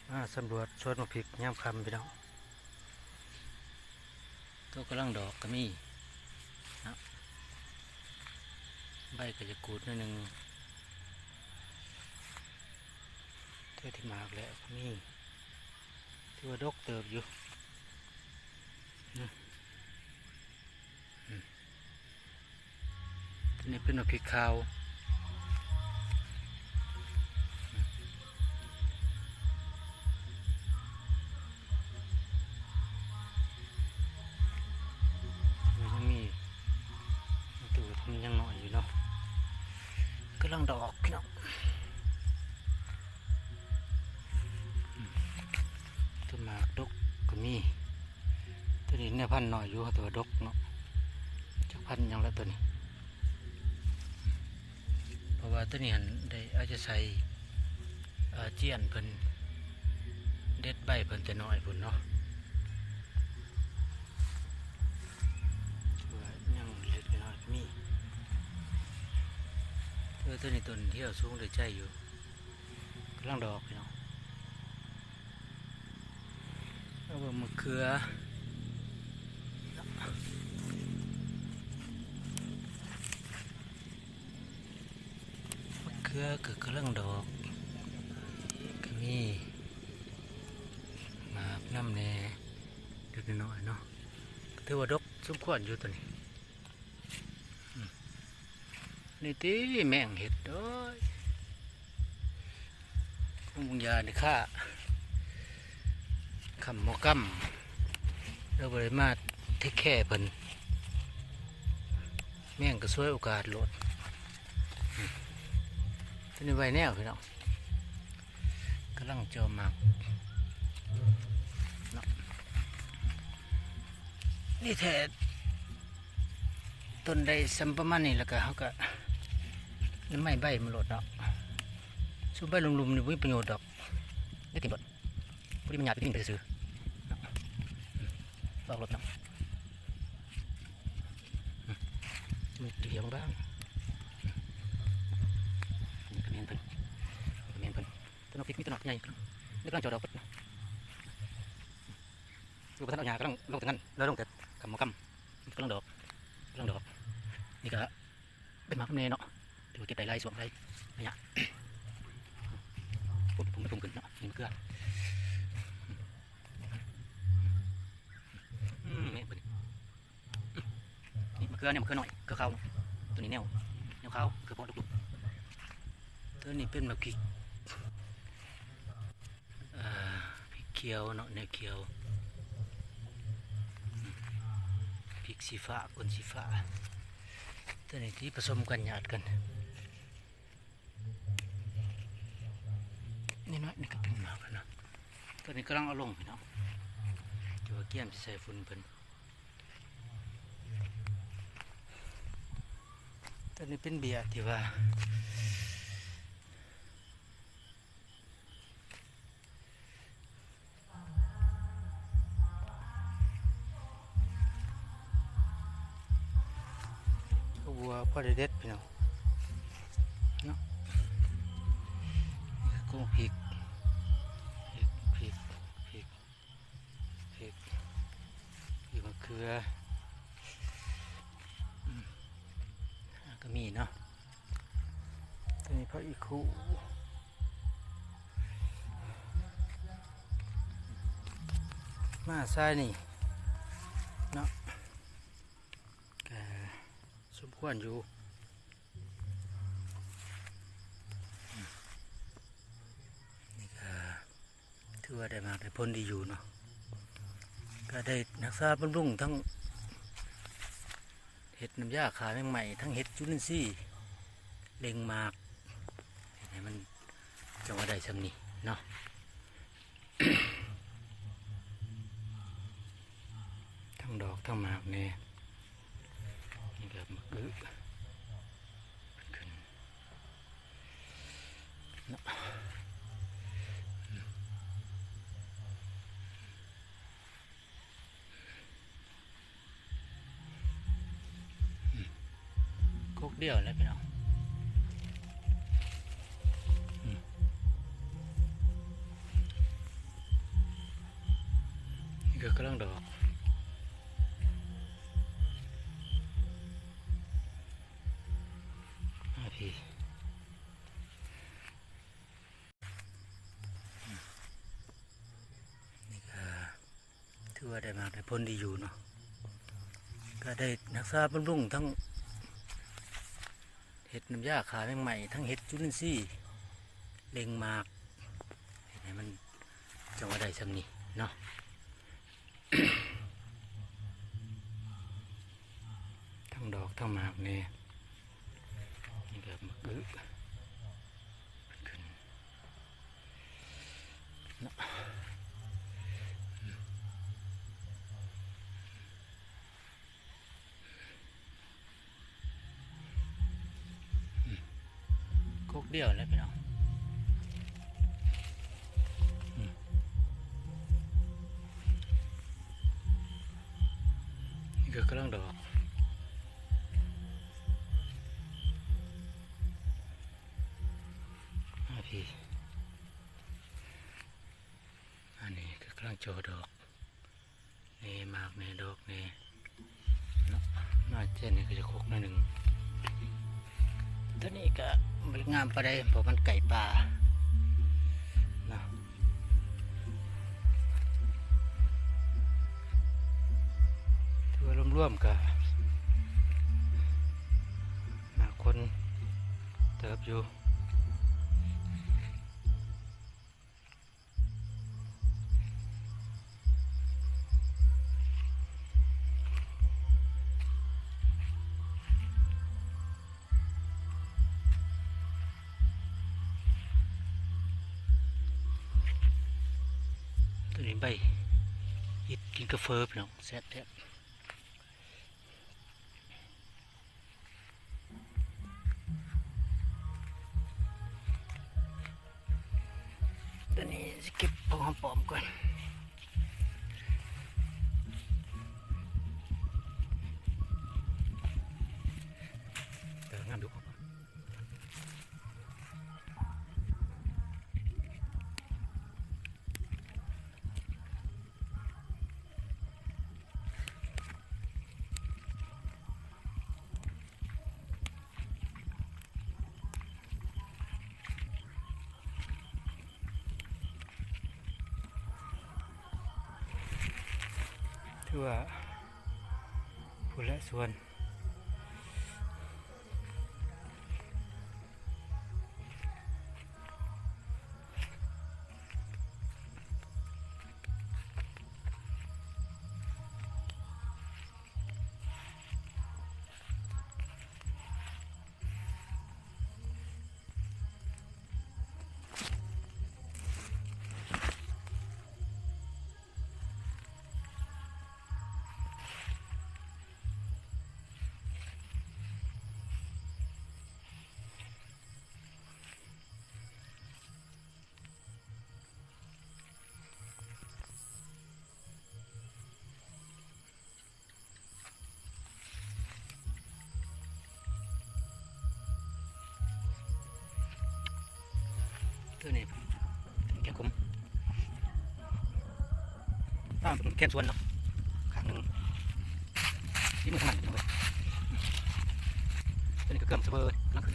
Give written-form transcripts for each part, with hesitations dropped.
สำรวจสวนมะพริกย่ำคำพี่น้องตัวกำลังดอกก็มีนะใบก็จะกูดนิดนึงเท่าที่มากแล้วมีที่ว่าดกเติบอยู่ทีนี้เป็นมะพริกขาวยังมีตัวมันยังหน่อยอยู่เนาะกำลังดอกพี่น้องต้นหมากดกก็มีตัวนี้เนี่ยพันหน่อยอยู่ตัวดกเนาะจากพันยังแล้วตัวนี้เพราะว่าตัวนี้หันได้อาจจะใส่เจียนเพิ่นเด็ดใบเพิ่นจะน้อยพุ่นเนาะยังเล็กน้อยมีตัวนี้ต้นที่เราสูงได้ใจอยู่กำลังดอกพี่น้องเอามะเขือก็กำลังดอกก็มีหมากน้ำแน่เล็กน้อยเนาะถือว่าดกสมควรอยู่ตัวนี้นี่ตีแมงเห็ดด้วยมุงยาในข้าคำมอกัมเราบริมาเทคแค่เพิ่นแมงก็ช่วยโอกาสลดตัวนี้ไวแนวพี่น้องกำลังเจอหมากนี่แท้ต้นใดสัมประมาณนี้แล้วก็เขาก็ไม่ใบมันหลดเนาะสู้ใบลุมๆนี่ไม่ประโยชน์ดอกได้กินหมดพอดีมันหยาดไปกินไปซื้อลอกรถเนาะเดี๋ยวบ้างกระเมียนเพิ่นต้นพริกมีต้นหนักใหญ่นี่กำลังจอดดอกดูประธานเอาหญ้ากำลังลงแต่งั้นแล้วลงแต่กำมะกำกำลังดอกนี่ก็เป็นหมากเนยเนาะถือว่าเก็บได้ลายสวมได้ระยะผมไม่พุ่งขึ้นเนาะนี่มันเกลือนี่มะเขือเนี่ยมะเขือหน่อยเขือขาวตัวนี้แนวขาวเขือพอลุกๆตัวนี้เป็นมะพริกพริกเขียวเนาะเนี่ยเขียวพริกสีฟ้าก้นสีฟ้าตัวนี้ที่ผสมกันหยาดกันนี่น้อยนี่ก็เป็นหมากแล้วนะตัวนี้กำลังเอาลงเนาะตัวเกี้ยมจะใส่ฝุ่นเพิ่นตัวนี้เป็นเบียร์ที่ว่าวัวพอได้เด็ดพี่น้องเนาะกุ้งพริกมะเขือก็มีเนาะตัวนี้พระอีคูมาใส่นี่เนาะแกสมควรอยู่นี่ก็ถือว่าได้มากได้ผลดีอยู่เนาะก็ได้รักษาบำรุงทั้งเห็ดน้ำยาขาแมงใหม่ทั้งเห็ดจุลินทรีย์เล็งมากให้มันจังว่าได้สำนี้เนาะ ทั้งดอกทั้งหมากเนี่ยนี่ก็มะกึกขึ้นเนาะกกเดียวเลยพี่น้อง เกือกกำลังดอกพี่นี่ก็ถือว่าได้มากได้ผลดีอยู่เนาะก็ได้รักษาบำรุงทั้งเห็ดน้ำยาขาแมงใหม่ทั้งเห็ดจุลินทรีย์เล็งมากให้มันจังหวะได้สักนี้เนาะ ทั้งดอกทั้งหมากนี่นี่ก็มะกึกขึ้นเนาะกกเดียวเลยพี่น้องนี่ก็กำลังดอกพี่อันนี้ก็กำลังโชว์ดอกนี่หมากนี่ดอกนี่เนาะมาเจนนี่ก็จะคกหน่อยหนึ่งตัวนี้ก็มันงามไปได้เพราะมันไก่ป่าเนาะถือว่าร่วมๆกับหมากคนเติบอยู่ตัวนี้ใบอิดกินกาแฟพี่น้องแซ่บแท้ตัวนี้จะเก็บเอาหอมปลอมก่อนเดี๋ยวงามดูถือว่าผู้ละส่วนตัวนี้แค่คุ้มแค่ส่วนเนาะข้างนึงนี่มันขนาดนี้เลยตัวนี้ก็เกือบสะเบิดนั่นคือ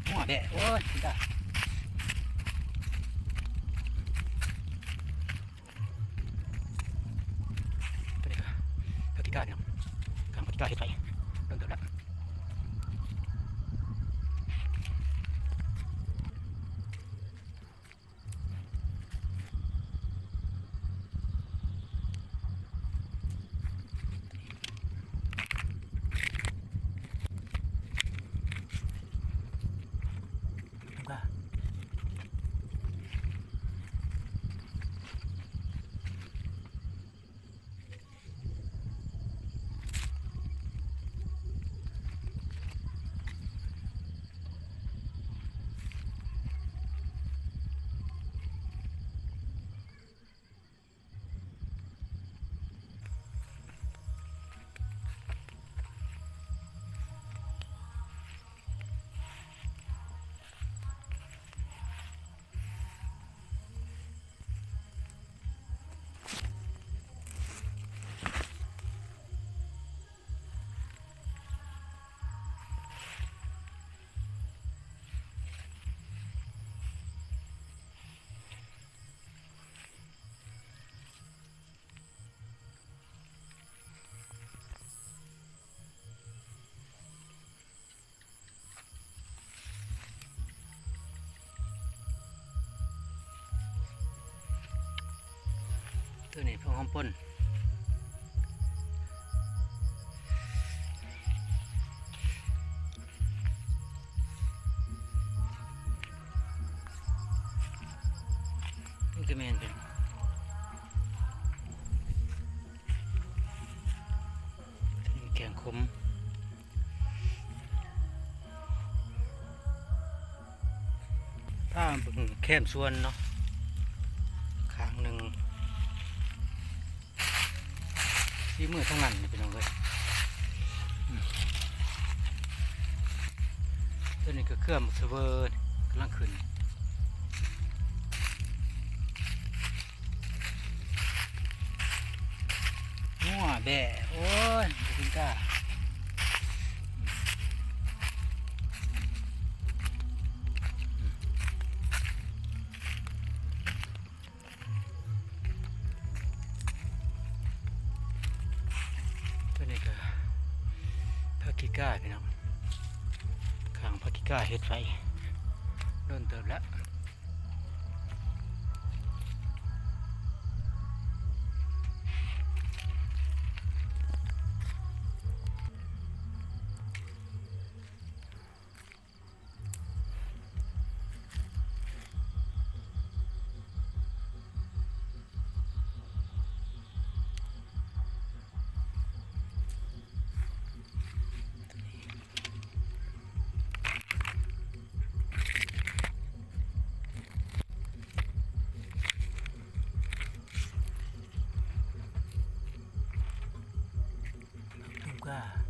หัวแดะโอ้ยจ้าตัวนี้ก็กิก้าเนี่ยข้างกิก้าเห็ดไฟเริ่มเกิดแล้ว ตัวนี้พวกหอมป่นนี่ก็แมนเป็นแกงขมถ้าแคมส่วนเนาะข้างหนึ่งที่มือทั้งนั้นนี่เป็นยังไงตัวนี้ก็เครื่องเซิร์ฟเวอร์กำลังขึ้นหัวแบะโอ้ยกินก้าตัวนี้ก็พากิก้าพี่น้องข้างพากิก้าเฮ็ดไฟโดนเติบแล้วถูกก้า